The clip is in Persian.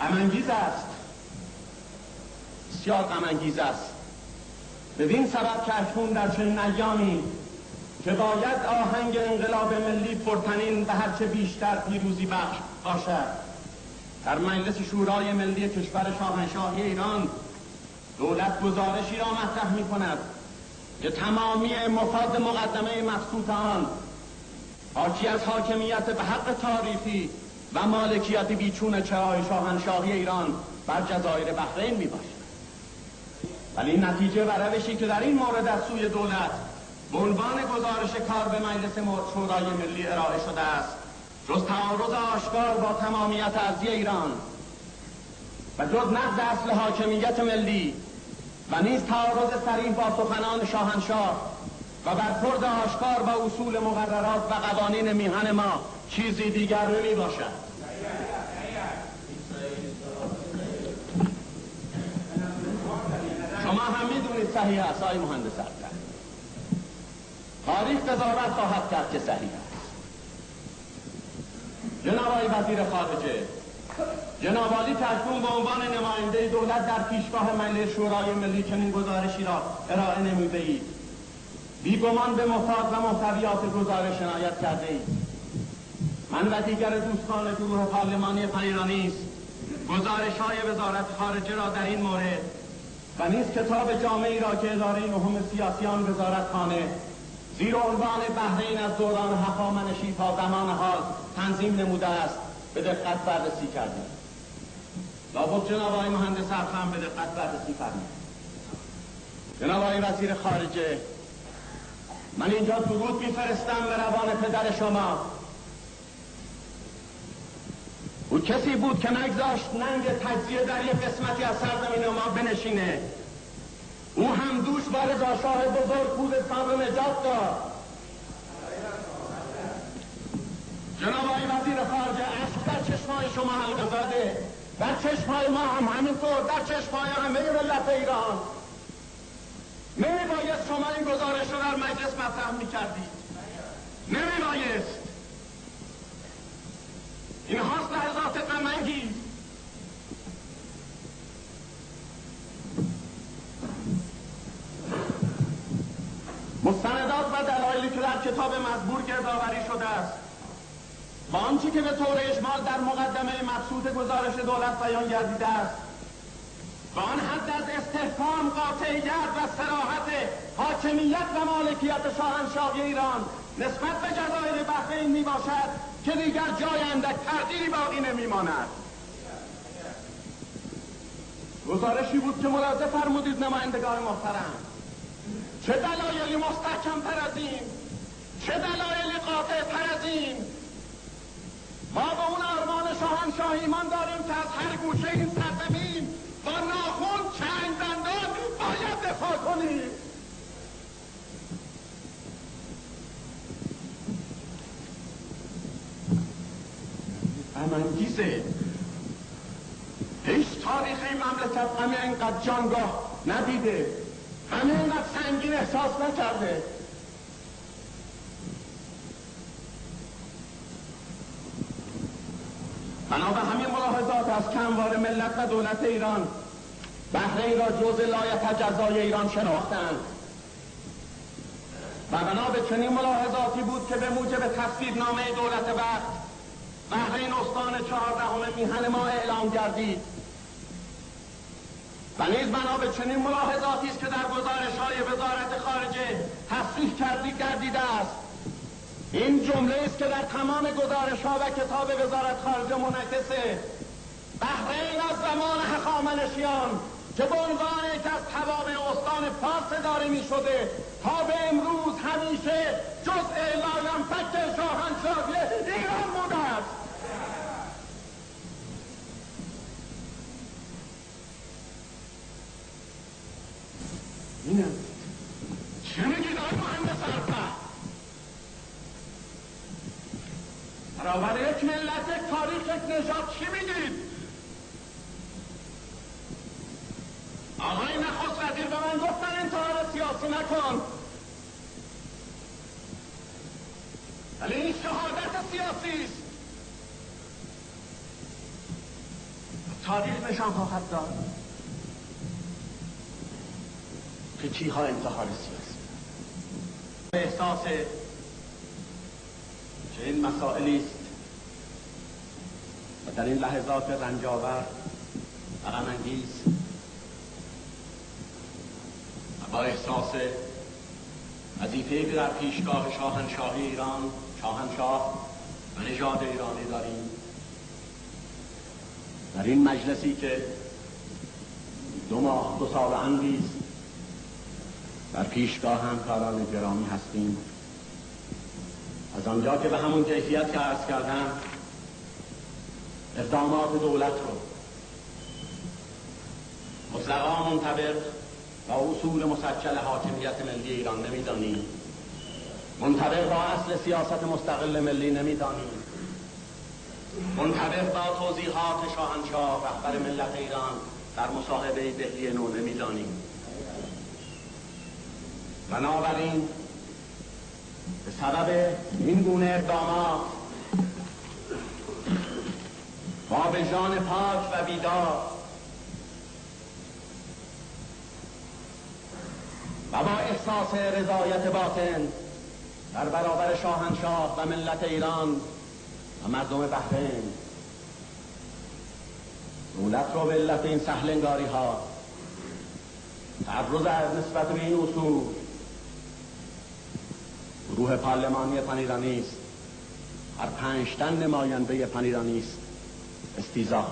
غم‌انگیز است، بسیار غم‌انگیز است. بدین سبب که اکنون در چنین ایامی که باید آهنگ انقلاب ملی پرطنین به هرچه بیشتر پیروزی بخش باشد، در مجلس شورای ملی کشور شاهنشاهی ایران دولت گزارشی را مطرح می کند که تمامی مفاد مقدمه مبسوط آن حاکی از حاکمیت به حق تاریخی و مالکیت بیچون چرای شاهنشاهی ایران بر جزایر بحرین می باشد. ولی نتیجه و روشی که در این مورد از سوی دولت به عنوان گزارش کار به مجلس شورای ملی ارائه شده است، جز تعارض آشکار با تمامیت ارضی ایران و جز نقض اصل حاکمیت ملی و نیز تعارض صریح با سخنان شاهنشاه و برخورد آشکار با اصول مقررات و قوانین میهن ما چیزی دیگر نمی باشد. شما هم میدونید صحیح است آقای مهندس ارتش. تاریخ قضاوت خواهد کرد که صحیح است. جناب آقای وزیر خارجه، جناب عالی تکنون به عنوان نماینده دولت در پیشگاه مجلس شورای ملی چنین گزارشی را ارائه نمی‌دهید. بیگمان به مفاد و محتویات گزارش عنایت کرده اید. من و دیگر دوستان گروه پارلمانی پنیرانی گزارش‌های وزارت خارجه را در این مورد و نیز کتاب جامعی را که اداره نهم سیاسیان وزارتخانه زیر عنوان بحرین از دوران هخامنشی تا زمان حال تنظیم نموده است به دقت بررسی کردیم. لابد جناب آقای مهندس ارتش به دقت بررسی فرمایید. جناب آقای وزیر خارجه، من اینجا درود میفرستم به روان پدر شما. او کسی بود که نگذاشت ننگ تجزیه در یک قسمتی از سرزمین ما بنشینه. او هم دوش با رضا شاه بزرگ خوزستان رو نجات داد. جناب آقای وزیر خارجه، اشک در چشمای شما حلقه زده، در چشمای ما هم همینطور، در چشمای همه ملت ایران. نمیبایست شما این گزارش رو در مجلس مطرح میکردید. نمیبایست. این هاست لحظات غم‌انگیز. مستندات و دلایلی که در کتاب مزبور گردآوری شده است و آنچه که به طور اجمال در مقدمه مبسوط گزارش دولت بیان گردیده است و آن حد از استحکام، قاطعیت و صراحت حاکمیت و مالکیت شاهنشاهی ایران نسبت به جزایر بحرین می باشد که دیگر جای اندک تردیدی باقی نمی ماند. گزارشی بود که ملاحظه فرمودید نمایندگان محترم. چه دلایلی مستحکم تر از این، چه دلایلی قاطع تر از این. ما به اون آرمان شاهنشاهی ایمان داریم که از هر گوشه این سرزمین با ناخن چنگ دندان باید دفاع کنیم. غم‌انگیزه. هیچ تاریخ این مملکت غم اینقدر جانگاه ندیده، غم اینقدر سنگین احساس نکرده. بنا به همین ملاحظات از که همواره ملت و دولت ایران بحرین را جزء لایتجزای ایران شناختند و بنا به چنین ملاحظاتی بود که به موجب تصویبنامه دولت وقت بحرین استان 14 میهن ما اعلام گردید و نیز بنا به چنین ملاحظاتی است که در گزارش‌های وزارت خارجه تصریح گردیده است. این جمله است که در تمام گزارش‌ها و کتاب وزارت خارجه منعکسه. بحرین از زمان هخامنشیان که به عنوان یکی از توابع استان فارس اداره می‌شده تا به امروز همیشه جزء لاینفک شاهنشاهی ایران بوده است. این است. چه میگید آقای مهندس ارتش؟ برابر یک ملت، یک تاریخ، یک نژاد چی میگید؟ آقای نخست وزیر به من گفتن انتحار سیاسی نکن، ولی این شهادت سیاسی است. تاریخ نشان خواهد داد که کیها انتحار سیاسی احساس که این مسائلی است و در این لحظات رنجاور و غم‌انگیز و با احساس وظیفه‌ای که در پیشگاه شاهنشاهی ایران، شاهنشاه و نژاد ایرانی داریم، در این مجلسی که 2 سال اندیز در پیشگاه همکاران گرامی هستیم، از آنجا که به همون کیفیت که عرض کردم اقدامات دولت رو مطلقا منطبق با اصول مسجل حاکمیت ملی ایران نمیدانیم، منطبق با اصل سیاست مستقل ملی نمیدانیم، منطبق با توضیحات شاهنشاه رهبر ملت ایران در مصاحبه دهلی نو نمیدانیم. بنابراین به سبب این گونه اقدامات ما به جان پاک و بیدار و با احساس رضایت باطن در برابر شاهنشاه و ملت ایران و مردم بحرین، دولت رو به علت این سهلنگاری ها تعرض نسبت به این اصول گروه پارلمانی پنیرانی است، هر 5 تن نماینده پنیرانی است استیضاح